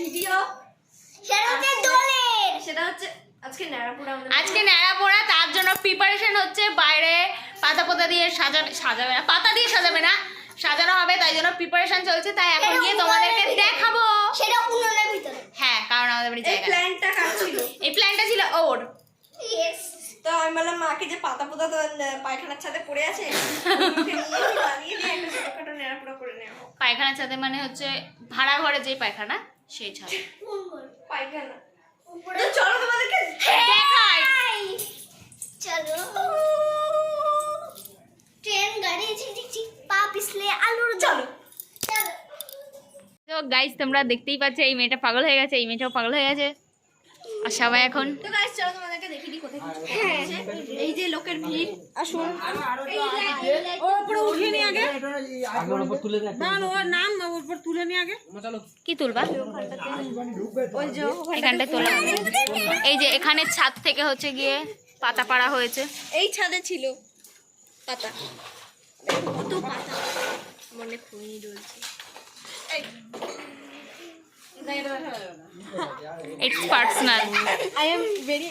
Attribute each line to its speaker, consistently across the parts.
Speaker 1: Video, সেটা হচ্ছে দোলের, সেটা হচ্ছে আজকে ন্যাড়াপোড়া। তার জন্য প্রিপারেশন হচ্ছে, বাইরে পাতা পোতা দিয়ে সাজাবে না, পাতা দিয়ে সাজাবে না, সাজানো হবে, তাই জন্য প্রিপারেশন চলছে। তাই এখন গিয়ে তোমাদেরকে দেখাবো সেটা উনুনের ভিতরে। হ্যাঁ, কারণ আমাদের বাড়ি জায়গা, প্ল্যানটা কার ছিল? এই প্ল্যানটা ছিল ওর। তো আমি বললাম মাকে যে পাতা পোতা তো পায়খানার ছাদে পড়ে আছে, পায়খানার ছাদে মানে হচ্ছে ভাড়া ঘরে যে পায়খানা, সেই ছাদে পায়খানা। চলো তোমাদেরকে দেখাই, চলো। ট্রেন গাড়ি ঝিকঝিক পা পিছলে আলুর, চলো। তো গাইস তোমরা দেখতেই পাচ্ছ, এই মেয়েটা পাগল হয়ে গেছে, এই মেয়েটাও পাগল হয়ে গেছে, আর সবাই এখন। তো গাইস চলো তোমাদেরকে দেখিয়ে দিই কোথায় এই যে লোকের ভিড়। আসুন, ওর উপরে উঠিয়ে নিয়ে আগে, ওর উপর তুলে দে, না ওর নাম ওর উপর তুলে নিয়ে আগে। চলো, কি তুলবা? ওই যে এখানটা তোলা, এই যে এখানে ছাদ থেকে হচ্ছে গিয়ে পাতা পাড়া হয়েছে, এই ছাদে ছিল পাতা, কত পাতা, মনে খুঁড়ি রয়েছে। It's personal. I am very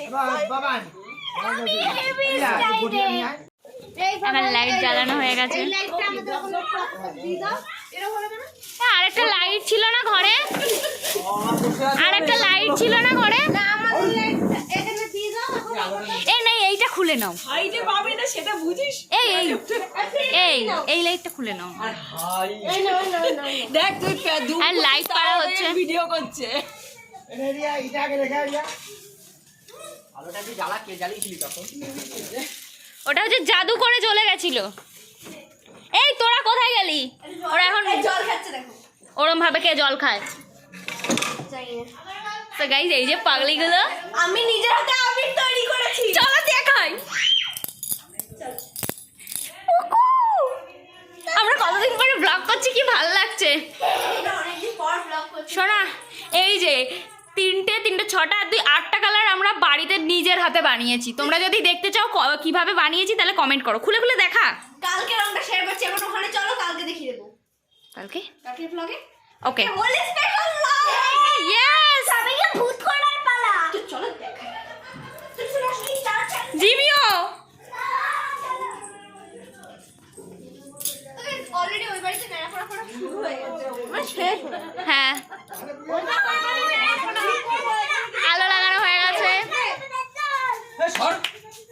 Speaker 1: আমার লাইট জ্বালানো হয়ে গেছে। আরেকটা লাইট ছিল না ঘরে, আরেকটা লাইট ছিল না ঘরে। এই নাই, এইটা খুলে নাও, এই এই এই এই লাইটটা খুলে নাও। দেখ তুই আর লাইট পাড়া হচ্ছে, ভিডিও করছে। ওটা হচ্ছে জাদু করে চলে গেছিল। এই তোরা কোথায় গেলি? ওরা এখন জল খাচ্ছে, দেখো ওরম ভাবে কে জল খায়। তো গাইস এই যে পাগলিগুলো, আমি নিজের হাতে আবির তৈরি করেছি, চলো দেখাই। আমরা কতদিন পরে ব্লগ করছি, কি ভালো লাগছে। শোনা, এই যে তিনটে 6টা আর 2 8টা কালার আমরা বাড়িতে নিজের হাতে বানিয়েছি। তোমরা যদি দেখতে চাও কিভাবে বানিয়েছি তাহলে কমেন্ট করো, খুলে খুলে দেখা। কালকে রংটা শেয়ার করছি, এখন ওখানে চলো, কালকে দেখিয়ে দেবো। কালকে ব্লগে ওকে, হোলি স্পেশাল ব্লগ। ইয়েস, সবাইকে ভূত করার পালা, চলো দেখা। জিমিও অলরেডি ওই বাড়িতে ন্যাড়াপোড়া করা শুরু হয়ে গেছে। হ্যাঁ, আলো লাগানো হয়ে গেছে।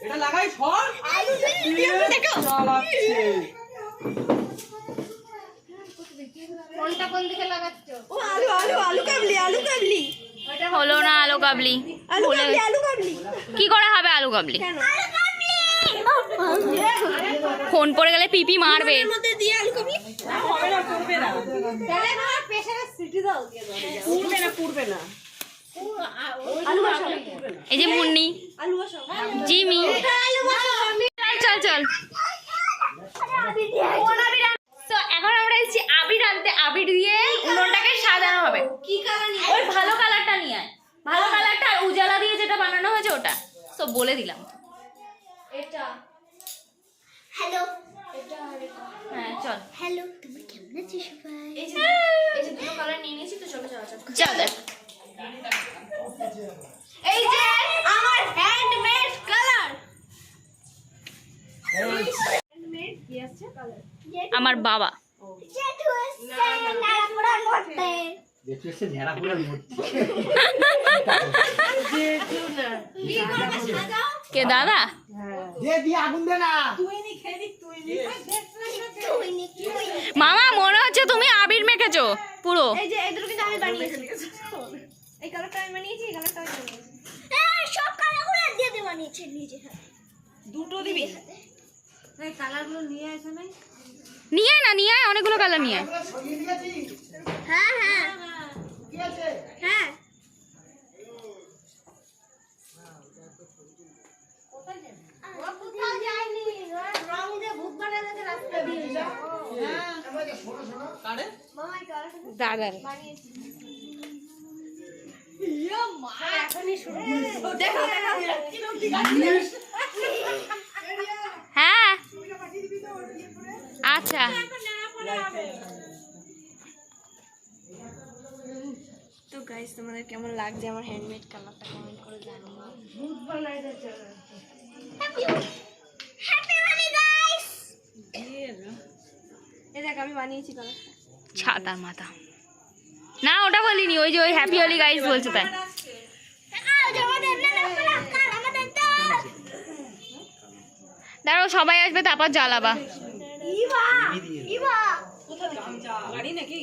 Speaker 1: এটা লাগাই সর, কোনটা কোন দিকে লাগাচ্ছো? ও আলু আলু আলু কাবলি, আলু কাবলি। ওটা হলো না, আলু কাবলি। আলু কাবলি, আলু কাবলি কি করে হবে? আলু কাবলি কেন? আলু কাবলি ফোন পড়ে গেলে পিপি মারবে। এর মধ্যে দিয়ে আলু কাবলি হবে না, পড়বে না। তাহলে আমার প্রেসারে সিটি দাও, দিয়ে দাও। পড়বে না, পড়বে না। আলু বসাও, এই যে মুন্নি, আলু বসাও, জিমি, আলু বসাও। চল চল, তো এখন আমরা এসেছি আবির আনতে। আবির দিয়ে উনুনটাকে সাজানো হবে। কি কালার নিয়ে? ওই ভালো কালারটা নিয়ে আয়, ভালো কালারটা। আর উজালা দিয়ে যেটা বানানো হয়েছে ওটা সব বলে দিলাম। এটা হ্যালো, এটা হ্যাঁ চল। হ্যালো, তুমি কেমন আছো সবাই? এই যে দুটো কালার নিয়ে নিয়েছি, তো চলো চলো চল। এই যে আমার হ্যান্ডমেড কালার, হ্যান্ডমেড কি আছে কালার? আমার বাবা কে দাদা? মামা মনে হচ্ছে তুমি আবির মেখেছো পুরো। এই যে এগুলো কিন্তু আমি বানিয়েছি, এই কালারটা আমি বানিয়েছি, এই কালারটা আমি বানিয়েছি। সব কালারগুলো দিয়ে দিয়ে বানিয়েছি নিজে হাতে। দুটো দিবি? এই কালারগুলো নিয়ে আসো নাই? নিয়ে না, নিয়ে আয়, অনেকগুলো কালার নিয়ে আয়। হ্যাঁ হ্যাঁ হ্যাঁ, দাদার হ্যাঁ আচ্ছা। তো গাইস তোমাদের কেমন লাগছে আমার হ্যান্ডমেড কালারটা কমেন্ট করে জানিও। Happy Holi guys. এই দেখ আমি বানিয়েছি কালারটা। ছাতার মাথা না ওটা বলিনি, ওই যে ওই হ্যাপি হোলি গাইস বলছে তাই। দাঁড়াও সবাই আসবে তারপর জ্বালাবা।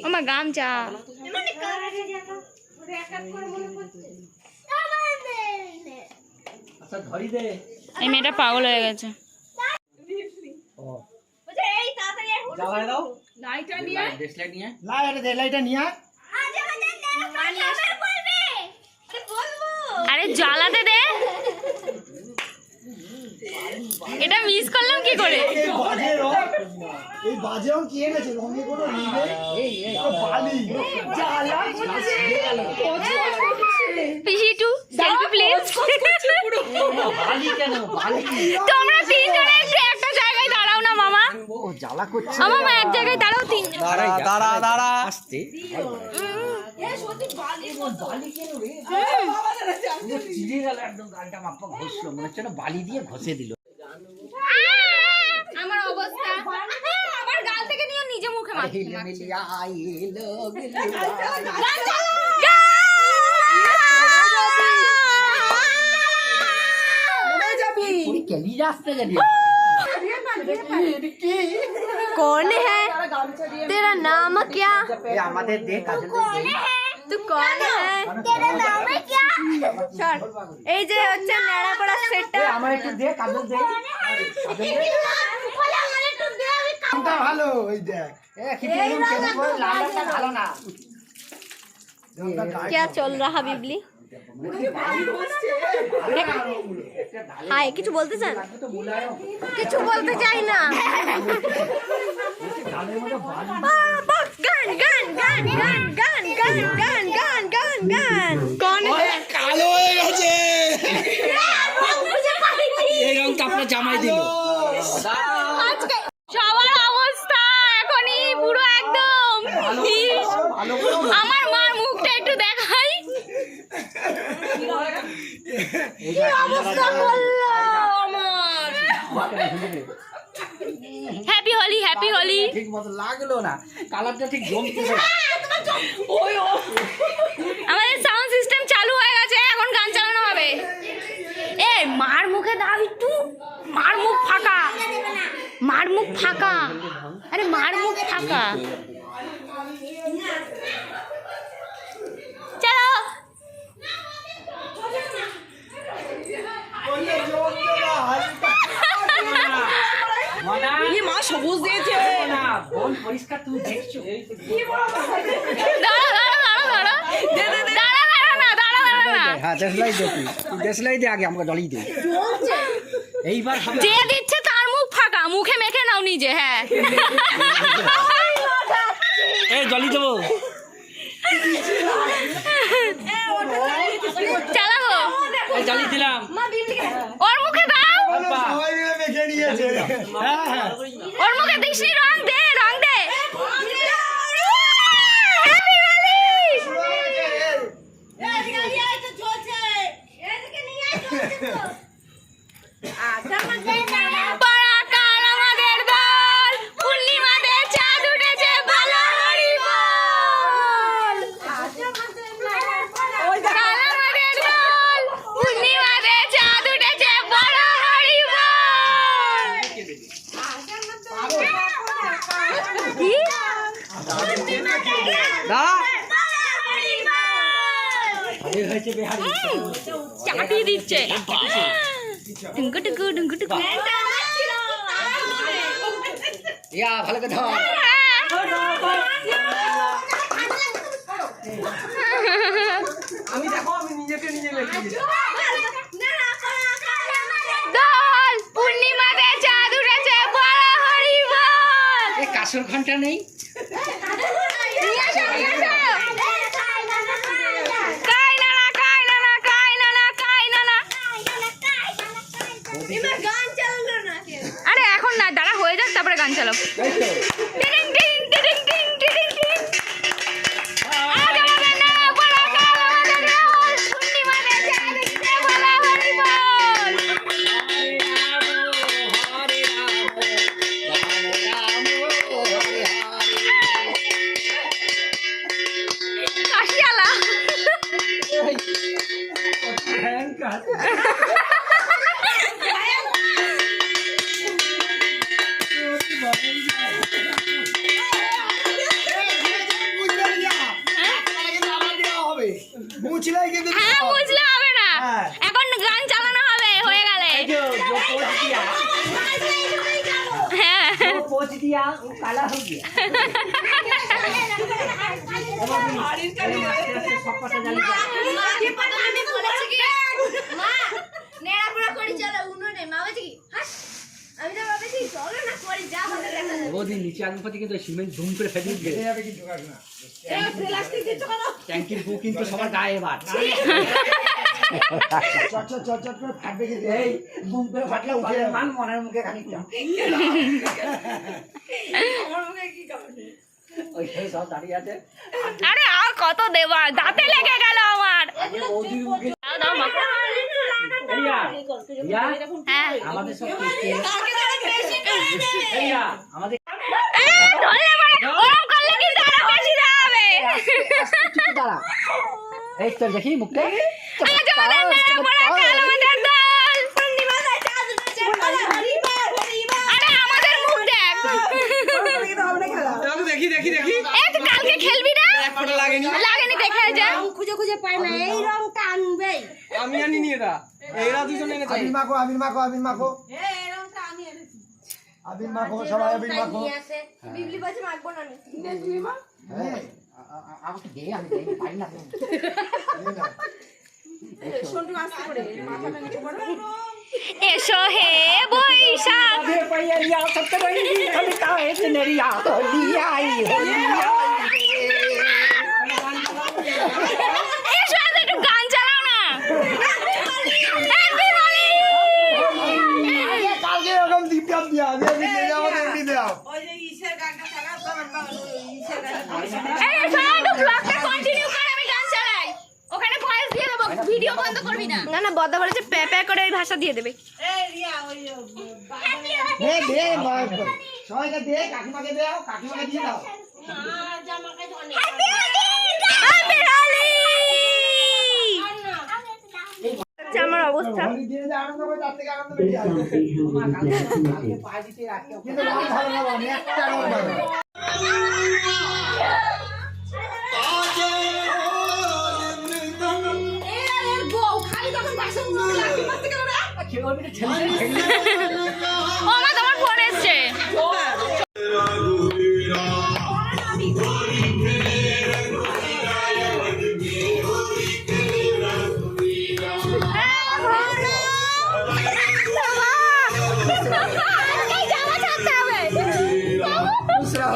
Speaker 1: আমার গামছা এই মেয়েটা পাগল হয়ে গেছে। আরে জ্বালাতে দে, এটা মিস করলাম কি করে?
Speaker 2: এই বাজে রং কি এনেছে? রঙে কোনো নিবে এই বালি জ্বালা করছে
Speaker 1: পিসি টু সেলফি প্লিজ।
Speaker 2: বালি কেন বালি?
Speaker 1: তোমরা তিনজনে একটা জায়গায় দাঁড়াও না মামা।
Speaker 2: ও জ্বালা করছে
Speaker 1: মামা এক জায়গায় দাঁড়াও তিনজন।
Speaker 2: দাঁড়া আস্তে
Speaker 1: এ সত্যি বালি
Speaker 2: বালি কেন রে? পুরো চিড়ে গেল একদম, গালটা মাপা ঘষলো, মনে হচ্ছে না বালি দিয়ে ঘষে দিল।
Speaker 1: আমার অবস্থা আমার গাল থেকে নিয়ে নিজে মুখে মারছি। कौन है तेरा नाम क्या?
Speaker 2: আমাদের দে কাজল দে।
Speaker 1: तू कौन है? तेरा नाम क्या? চল এই যে হচ্ছে নেড়াপড়া সেটটা
Speaker 2: আমার একটু দে কাজল দে। কোনটা ভালো ওই দেখ। খিচুড়ি কেন করে লালটা ভালো না।
Speaker 1: क्या चल रहा बिबली? हाय কিছু বলতে চান? কিছু বলতে চাই না। গান গান গান গান গান গান গান গান গান গান কোন
Speaker 2: কালো হয়ে গেছে। এই রংটা আপনার জামাই দিল।
Speaker 1: আজকে সবার অবস্থা এখনই পুরো একদম। আমার মার মুখটা একটু দেখাই, কি অবস্থা করলো আমার। Happy Holi happy Holi.
Speaker 2: ঠিক মতো লাগলো না, কালারটা ঠিক জমতেছে।
Speaker 1: আমাদের সাউন্ড সিস্টেম চালু হয়ে গেছে, এখন গান চালানো হবে। এ মার মুখে দাও একটু, মার মুখ ফাঁকা, মার মুখ ফাঁকা, আরে মার মুখ ফাঁকা। চলো
Speaker 2: মা সবুজ দিয়েছে না, বোন পরিষ্কার তুমি দেখছো। হ্যাঁ দেশলাই দে, তুই দেশলাই দে আগে, আমাকে ডলি দে। এইবার
Speaker 1: যে দিচ্ছে তার মুখ ফাঁকা, মুখে মেখে নাও নিজে। হ্যাঁ
Speaker 2: এই ডলি দেবো।
Speaker 1: চালাবো,
Speaker 2: এই ডলি দিলাম।
Speaker 1: ওর মুখে দাও,
Speaker 2: সবাই মিলে মেখে নিয়েছে। হ্যাঁ হ্যাঁ
Speaker 1: ওর মুখে দিস নি, রং দে রং দে। পরাকাল আমাদের দল, পূর্ণিমাতে চাঁদ উঠেছে, ভালো হরি বল। কাল আমাদের দল, পূর্ণিমাতে চাঁদ উঠেছে, ভালো হরি বল। কি?
Speaker 2: হয়েছে বেহারি।
Speaker 1: চাটিয়ে দিচ্ছে। টুঙ্কু টুকু টুঙ্কু টুকু।
Speaker 2: ইয়া ভালো কথা। আমি দেখো আমি নিজেকে নিজে লেখি।
Speaker 1: দল পূর্ণিমাতে চাঁদ উঠেছে, বড় হরি বল।
Speaker 2: এই কাসর ঘন্টা নেই?
Speaker 1: নিয়ে আসো, নিয়ে আসো। কাই না না, কাই না না, কাই না না, কাই না না। আরে এখন না, দাঁড়া হয়ে যাক তারপরে গান চালাবো। টিডিং টিং টিডিং টিং টিডিং টিং। আজ আমাদের না পরাকাল হ্যাঁ বুঝলে হবে না, এখন গান চালানো হবে হয়ে গেলে। হ্যাঁ
Speaker 3: নিচে আগুন কিন্তু সিমেন্ট ধুম করে ফেলে দিবে ট্যাঙ্কির বউ কিন্তু সবার গায়ে এবার
Speaker 2: চট করে ফাটবে কিন্তু এই বুম করে ফাটলে উঠে মান মনের মুখে খানিকটা আমার মুখে কি কাটে ওই সব দাঁড়িয়ে আছে।
Speaker 1: আরে আর কত দেবা, দাঁতে লেগে গেল আমার। দাও মা। হ্যাঁ
Speaker 3: আমাদের সব
Speaker 1: আমাদের
Speaker 3: এই তো দেখি মুখটা
Speaker 1: কালকে খেলবি না? লাগেনি দেখে যা।
Speaker 4: খুঁজে পাই না, এই রংটা আনবে।
Speaker 5: আমি আনিনি এটা, এরা দুজন এনেছে।
Speaker 2: আবির মাখো
Speaker 4: এই রংটা আমি এনেছি।
Speaker 2: আবির মাখো সবাই আবির মাখো।
Speaker 4: বিবলি বাজে মাখবো না আমি।
Speaker 2: হ্যাঁ
Speaker 3: আমাকে দে, আমি দে পাই না তো।
Speaker 4: সন্টু আসতে করে মাথাটা নিচু করো।
Speaker 1: এসো হে বৈশাখ। এসো আজ একটু গান চালাও না। Happy Holi!
Speaker 2: কালকে এরকম দিতাম দিয়া আমাদের এমনি দাও।
Speaker 4: ওই যে ঈশের গানটা চালা তো আমরা ঈশের গানটা।
Speaker 1: এই শোনো, একটু ব্লগটা কন্টিনিউ কর, আমি গান চালাই। ওখানে ভয়েস দিয়ে দেবো, ভিডিও বন্ধ করবি না। না না, বড় বড় যে প্যা করে ওই ভাষা দিয়ে দেবে।
Speaker 4: এই রিয়া ওই
Speaker 2: দে সবাইকে দে, কাকিমাকে দাও, কাকিমাকে দিয়ে দাও।
Speaker 4: জামাকে ধনে।
Speaker 1: Happy Holi! আমার অবস্থা
Speaker 2: হোলি দিয়ে যে আনন্দ করে তার থেকে আনন্দ বেশি আসবে।
Speaker 3: কালকে পায়ে দিতে রাখতে
Speaker 2: কিন্তু রং ভালো না, আমি একটা রং ভালো।
Speaker 4: এই বউ খালি তখন বাসনগুলো লাগতে পারতে কেন রে?
Speaker 1: ও মা, তোমার ফোন এসছে।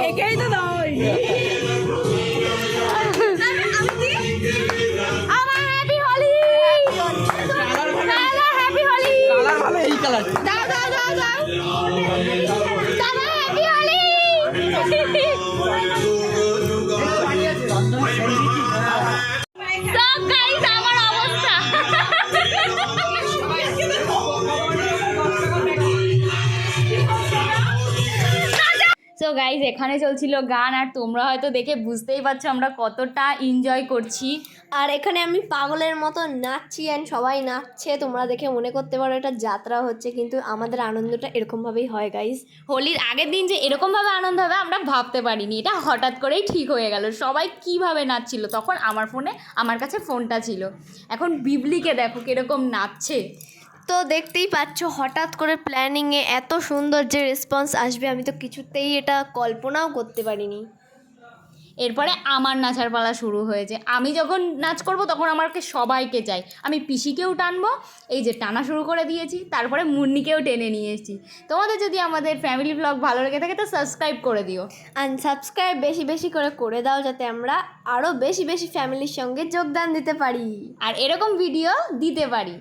Speaker 1: একেই তো নয়। আমার happy Holi. Happy Holi.
Speaker 5: Colour ভালো এই কালার।
Speaker 1: দাও দাও দাও দাও। দাদা হ্যাপি হোলি। So guys, আমার অবস্থা। সো গাইজ, এখানে চলছিল গান, আর তোমরা হয়তো দেখে বুঝতেই পারছো আমরা কতটা এনজয় করছি।
Speaker 6: আর এখানে আমি পাগলের মতো নাচছি অ্যান্ড সবাই নাচছে, তোমরা দেখে মনে করতে পারো এটা যাত্রা হচ্ছে, কিন্তু আমাদের আনন্দটা এরকমভাবেই হয় গাইস।
Speaker 1: হোলির আগের দিন যে এরকমভাবে আনন্দ হবে আমরা ভাবতে পারিনি, এটা হঠাৎ করেই ঠিক হয়ে গেল। সবাই কিভাবে নাচছিল, তখন আমার কাছে ফোনটা ছিল। এখন বিবলিকে দেখো কীরকম নাচছে।
Speaker 6: তো দেখতেই পাচ্ছ হঠাৎ করে প্ল্যানিংয়ে এত সুন্দর যে রেসপন্স আসবে আমি তো কিছুতেই এটা কল্পনাও করতে পারিনি।
Speaker 1: এরপরে আমার নাচার পালা শুরু হয়েছে। আমি যখন নাচ করব তখন আমাকে সবাইকে চাই। আমি পিসিকেও টানবো, এই যে টানা শুরু করে দিয়েছি, তারপরে মুন্নিকেও টেনে নিয়ে এসেছি। তোমাদের যদি আমাদের ফ্যামিলি ব্লগ ভালো লেগে থাকে তো সাবস্ক্রাইব করে দিও,
Speaker 6: আনসাবস্ক্রাইব বেশি বেশি করে দাও, যাতে আমরা আরও বেশি বেশি ফ্যামিলির সঙ্গে যোগদান দিতে পারি
Speaker 1: আর এরকম ভিডিও দিতে পারি।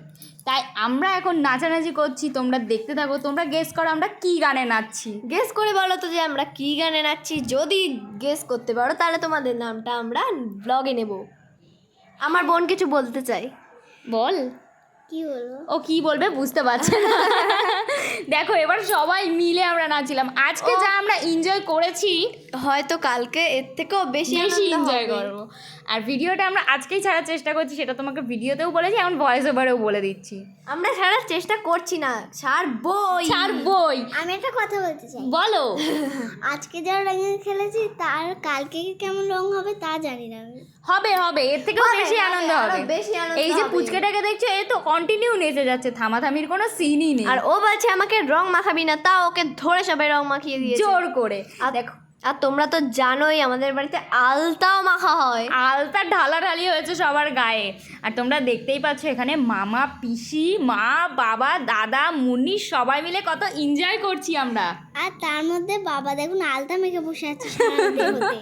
Speaker 1: তাই আমরা এখন নাচানাচি করছি, তোমরা দেখতে থাকো। তোমরা গেস করো আমরা কী গানে নাচছি।
Speaker 6: গেস করে বলো তো যে আমরা কী গানে নাচছি। যদি গেস করতে পারো তাহলে তোমাদের নামটা আমরা ব্লগে নেব। আমার বোন কিছু বলতে চাই।
Speaker 1: বল।
Speaker 7: কি বলবো?
Speaker 1: ও কি বলবে বুঝতে পারছে না। দেখো এবার সবাই মিলে আমরা নাচছিলাম, আজকে যা আমরা এনজয় করেছি
Speaker 6: হয়তো কালকে এর থেকেও বেশি
Speaker 1: বেশি
Speaker 6: আনন্দ
Speaker 1: এনজয়
Speaker 6: হবে।
Speaker 1: করবো। আর ভিডিওটা আমরা আজকেই ছাড়ার চেষ্টা করছি, সেটা তোমাকে ভিডিওতেও বলেছি, এখন ভয়েস ওভারেও বলে দিচ্ছি।
Speaker 6: আমরা ছাড়ার চেষ্টা করছি না, ছাড়বই।
Speaker 1: ছাড়বই।
Speaker 7: আমি একটা কথা বলতে চাই।
Speaker 1: বলো।
Speaker 7: আজকে যা রঙে খেলেছি তার কালকে কেমন রং হবে তা জানি না আমি।
Speaker 1: হবে হবে, এর থেকেও
Speaker 6: হবে,
Speaker 1: বেশি
Speaker 6: হবে,
Speaker 1: আনন্দ
Speaker 6: আরো
Speaker 1: হবে।
Speaker 6: বেশি আনন্দ
Speaker 1: এই যে
Speaker 6: হবে।
Speaker 1: পুচকেটাকে দেখছো, এ তো কন্টিনিউ নেচে যাচ্ছে, থামাথামির কোনো সিনই নেই।
Speaker 6: আর ও বলছে আমাকে রং মাখাবি না, তাও ওকে ধরে সবাই রং মাখিয়ে দিয়েছে
Speaker 1: জোর করে।
Speaker 6: আর
Speaker 1: দেখো
Speaker 6: আর তোমরা তো জানোই আমাদের বাড়িতে আলতাও মাখা হয়।
Speaker 1: আলতা ঢালাঢালি হয়েছে সবার গায়ে। আর তোমরা দেখতেই পাচ্ছ এখানে মামা, পিসি, মা, বাবা, দাদা, মুন্নি সবাই মিলে কত এনজয় করছি আমরা।
Speaker 7: আর তার মধ্যে বাবা দেখুন আলতা মেখে বসে আছে সারা দেহতে।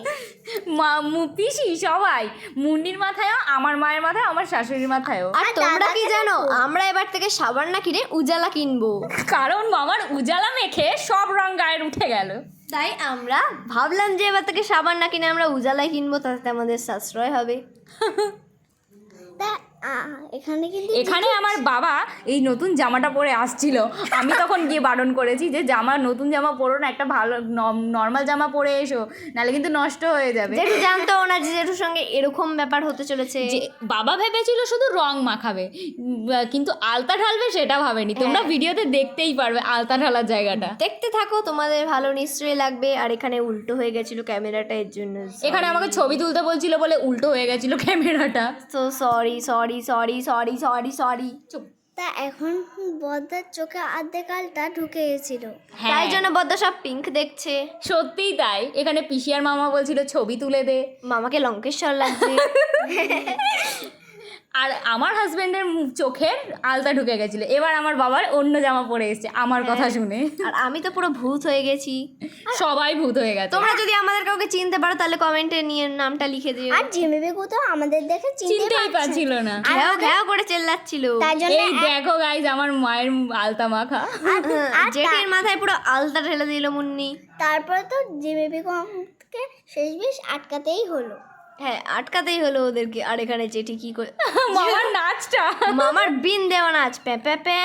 Speaker 1: মামু, পিসি সবাই, মুন্নির মাথায়ও, আমার মায়ের মাথায়, আমার শাশুড়ির মাথায়ও।
Speaker 6: আর তোমরা কি জানো আমরা এবার থেকে সাবান না কিনে উজালা কিনবো,
Speaker 1: কারণ মামার উজালা মেখে সব রং গায়ের উঠে গেল।
Speaker 6: তাই আমরা ভাবলাম যে এবার থেকে সাবান না কিনে আমরা উজালাই কিনবো, তাতে আমাদের সাশ্রয় হবে।
Speaker 7: তা এখানে কিন্তু
Speaker 1: এখানে আমার বাবা এই নতুন জামাটা পরে আসছিল, আমি তখন গিয়ে বারণ করেছি যে নতুন জামা পরো না, একটা ভালো নর্মাল জামা পরে এসো, নাহলে কিন্তু নষ্ট হয়ে যাবে।
Speaker 6: জেঠু জানতো না যে জেঠুর সঙ্গে এরকম ব্যাপার হতে চলেছে।
Speaker 1: যে বাবা ভেবেছিল শুধু রং মাখাবে, কিন্তু আলতা ঢালবে সেটা ভাবেনি। তোমরা ভিডিওতে দেখতেই পারবে আলতা ঢালার জায়গাটা।
Speaker 6: দেখতে থাকো, তোমাদের ভালো নিশ্চয়ই লাগবে। আর এখানে উল্টো হয়ে গেছিল ক্যামেরাটা, এর জন্য
Speaker 1: এখানে আমাকে ছবি তুলতে বলছিল বলে উল্টো হয়ে গেছিল ক্যামেরাটা।
Speaker 6: তো sorry sorry sorry sorry sorry sorry.
Speaker 1: চুপ।
Speaker 7: তা এখন বদ্দার চোখে আর্ধেক আলটা ঢুকে গেছিল।
Speaker 6: তাই জন্য বদ্দা সব পিঙ্ক দেখছে।
Speaker 1: সত্যিই তাই। এখানে পিসি আর মামা বলছিল ছবি তুলে দে,
Speaker 6: মামাকে লঙ্কেশ্বর লাগছে।
Speaker 1: আর আমার হাজবেন্ডের চোখের আলতা ঢুকে গেছিল। এবার আমার বাবার অন্য জামা পরে এসেছে আমার কথা শুনে।
Speaker 6: আর আমি তো পুরো ভূত হয়ে গেছি।
Speaker 1: সবাই ভূত হয়ে গেছে।
Speaker 6: তোমরা যদি আমাদের কাউকে চিনতে পারো তাহলে কমেন্টে নিয়ে নামটা লিখে দিও।
Speaker 7: আর জিমিবেগু তো আমাদের দেখে
Speaker 1: চিনতেই পারছিল না।
Speaker 6: ঘ্যাও ঘ্যাও করে চেল্লাচ্ছিল।
Speaker 7: তার জন্য
Speaker 1: এই দেখো গাইজ আমার মায়ের আলতা মাখা।
Speaker 6: জেঠির মাথায় পুরো আলতা ঢেলে দিল মুন্নি।
Speaker 7: তারপরে তো জিমিবেগুকে শেষমেশ আটকাতেই হলো।
Speaker 6: হ্যাঁ, আটকাতেই হলো ওদেরকে। আর এখানে জেঠি কি করে
Speaker 1: মামার নাচটা,
Speaker 6: মামার বিন দেওয়া নাচ, পে পে পে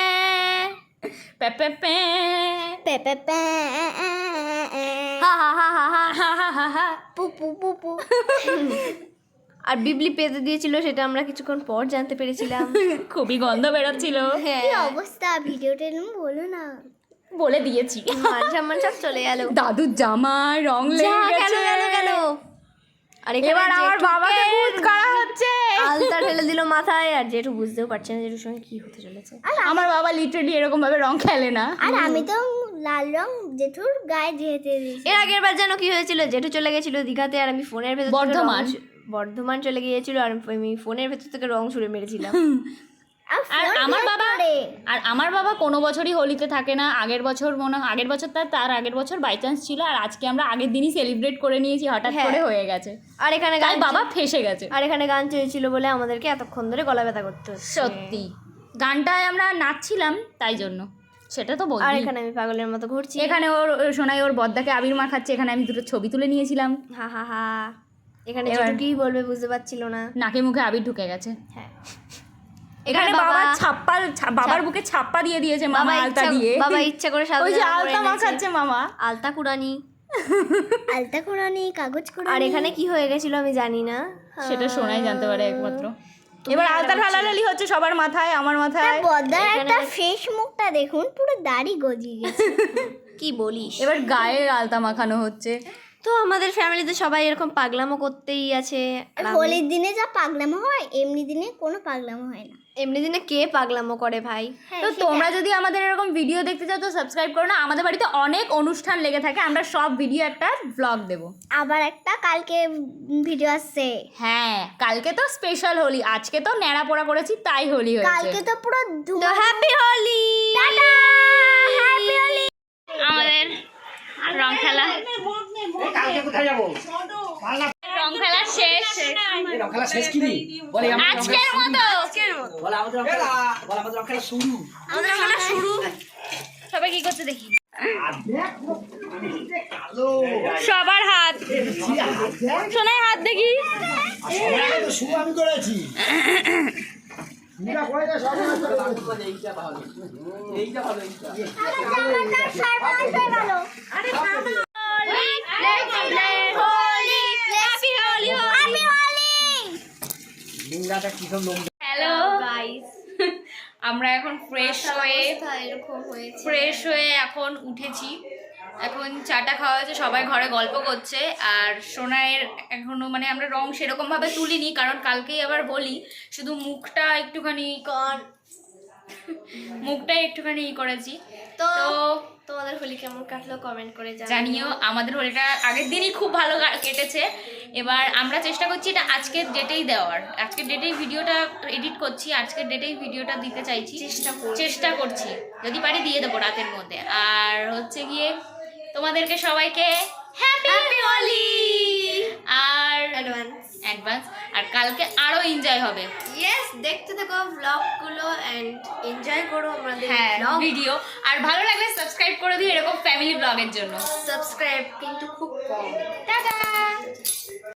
Speaker 1: পে পে পে
Speaker 7: পে পে পে
Speaker 6: হা হা হা হা হা।
Speaker 1: হা হা হা হা।
Speaker 7: পু পু পু পু।
Speaker 6: আর বিবলি পেতে দিয়েছিল, সেটা আমরা কিছুক্ষণ পর জানতে পেরেছিলাম।
Speaker 1: খুবই গন্ধ বেরোচ্ছিল।
Speaker 6: হ্যাঁ,
Speaker 7: কি অবস্থা ভিডিওটা এরকম বলো না।
Speaker 1: বলে দিয়েছি।
Speaker 6: মান সম্মান সব চলে গেল।
Speaker 1: দাদুর জামায় রং লেগে
Speaker 6: গেল
Speaker 1: গেছে।
Speaker 6: গেল গেল। আর এখানে
Speaker 1: এবার আমার
Speaker 6: জেঠুকে
Speaker 1: বাবাকে ভূত করা হচ্ছে।
Speaker 6: আলতা ঢেলে দিল মাথায়। আর জেঠু বুঝতেও পারছে না জেঠুর সঙ্গে কি হতে চলেছে।
Speaker 1: আমার বাবা লিটারালি এরকম ভাবে রং খেলে না।
Speaker 7: আর আমি তো লাল রং জেঠুর গায়ে যেতে দিয়েছি।
Speaker 6: এর আগের বার জানো কি হয়েছিল? জেঠু চলে গেছিল দীঘাতে, আর আমি ফোনের ভেতর থেকে বর্ধমান চলে গিয়েছিল, আর আমি ফোনের ভেতর থেকে রং ছুঁড়ে মেরেছিলাম।
Speaker 1: আর আমার বাবা কোনো বছরই হোলিতে থাকে না। আগের বছর তার আগের বছর বাই চান্স ছিল, আর আজকে আমরা আগের দিনই সেলিব্রেট করে নিয়েছি, হঠাৎ করে হয়ে গেছে।
Speaker 6: আর এখানে
Speaker 1: তাই বাবা ফেসে গেছে।
Speaker 6: আর এখানে গান চলছিল বলে আমাদেরকে এতক্ষণ ধরে গলা ব্যথা করতে হচ্ছে।
Speaker 1: সত্যি গানটায় আমরা নাচছিলাম তাই জন্য, সেটা তো
Speaker 6: আর
Speaker 1: বলছি।
Speaker 6: এখানে আমি পাগলের মতো ঘুরছি।
Speaker 1: এখানে ওর সোনাই ওর বদ্দাকে আবির মাখাচ্ছে, এখানে আমি দুটো ছবি তুলে নিয়েছিলাম।
Speaker 6: হা হা হা। এখানে
Speaker 1: এবার-
Speaker 6: জেঠু কি বলবে বুঝতে পারছিল না।
Speaker 1: নাকে মুখে আবির ঢুকে গেছে।
Speaker 6: হ্যাঁ,
Speaker 1: এখানে বাবার বুকে ছাপ্পা দিয়ে দিয়েছে মামা আলতা দিয়ে।
Speaker 6: বাবা ইচ্ছা করে সাদা
Speaker 1: ওই যে
Speaker 6: জামা পরে
Speaker 1: আলতা
Speaker 6: এনেছে।
Speaker 1: মাখাচ্ছে মামা।
Speaker 6: আলতা কুড়ানি।
Speaker 7: আলতা কোরানি কাগজ কোরানি।
Speaker 6: আর এখানে কি হয়ে গেছিল আমি জানি না।
Speaker 1: সেটা সোনাই জানতে পারে একমাত্র। এবার আলতা ঢালাঢালি হচ্ছে সবার মাথায়, আমার মাথায়।
Speaker 7: বদ্দার একটা ফেস মুখটা দেখুন পুরো দাড়ি গজিয়ে গেছে।
Speaker 6: কি বলিস?
Speaker 1: এবার গায়ে আলতা মাখানো হচ্ছে।
Speaker 6: তো আমাদের ফ্যামিলিতে সবাই এরকম পাগলামো করতেই আছে।
Speaker 7: হোলির দিনে যা পাগলামো হয় এমনি দিনে কোনো পাগলামো হয় না।
Speaker 6: এমনি দিনে কে পাগলামো করে ভাই?
Speaker 1: তো তোমরা যদি আমাদের এরকম ভিডিও দেখতে চাও তো সাবস্ক্রাইব করো না। আমাদের বাড়িতে অনেক অনুষ্ঠান লেগে থাকে, আমরা সব ভিডিও একটা ব্লগ দেবো।
Speaker 7: আবার একটা কালকে ভিডিও আসছে।
Speaker 1: হ্যাঁ, কালকে তো স্পেশাল হোলি, আজকে তো ন্যাড়া পোড়া করেছি তাই হোলি
Speaker 7: কালকে
Speaker 1: হয়েছে।
Speaker 7: তো পুরো
Speaker 6: তো happy Holi.
Speaker 7: Ta-ta happy Holi.
Speaker 1: আমাদের রং খেলা
Speaker 3: কালকে কোথায় যাবো?
Speaker 1: রং খেলা শেষ
Speaker 3: এই রং খেলা শেষ কি রে? বলে
Speaker 1: আজকের মতো।
Speaker 3: বলে আমাদের রং খেলা, বলে আমাদের রং খেলা শুরু।
Speaker 6: আমাদের আমরা শুরু।
Speaker 1: সবাই কি করছে দেখি।
Speaker 2: কালো
Speaker 1: সবার হাত, সোনাই হাত দেখি।
Speaker 2: শুরু আমি করেছি। মীরা কই যা সব
Speaker 5: এইটা ভালো এইটা ভালো এইটা
Speaker 4: আরে থামো
Speaker 3: লিঙ্গাটা কি সব লোক
Speaker 1: হ্যালো
Speaker 6: গাইস
Speaker 1: আমরা এখন ফ্রেশ হয়ে
Speaker 6: এরকম হয়েছে
Speaker 1: ফ্রেশ হয়ে এখন উঠেছি। এখন চাটা খাওয়া হয়েছে, সবাই ঘরে গল্প করছে। আর সোনাইয়ের এখনো মানে আমরা রং সেরকম ভাবে তুলিনি, কারণ কালকেই আবার হোলি, শুধু মুখটা একটুখানি ই করেছি।
Speaker 6: তো
Speaker 1: তো
Speaker 6: তোমাদের হোলি কেমন কাটলো কমেন্ট করে
Speaker 1: জানিও। আমাদের হোলিটা আগের দিনই খুব ভালো কেটেছে। এবার আমরা চেষ্টা করছি এটা আজকের ডেটেই দেওয়ার, আজকের ডেটেই ভিডিওটা এডিট করছি, আজকের ডেটেই ভিডিওটা দিতে চাইছি, চেষ্টা করছি, যদি পারি দিয়ে দেবো রাতের মধ্যে। আর হচ্ছে গিয়ে তোমাদেরকে সবাইকে হ্যাপি হোলি আর অ্যাডভান্স। আর কালকে আরো এনজয় হবে।
Speaker 6: ইয়েস, দেখতে থাকো ব্লগগুলো এন্ড এনজয় করো আমাদের
Speaker 1: ভিডিও। আর ভালো লাগলে সাবস্ক্রাইব করে দিও এরকম ফ্যামিলি ব্লগের জন্য।
Speaker 6: সাবস্ক্রাইব কিন্তু খুব কম।
Speaker 1: টাটা।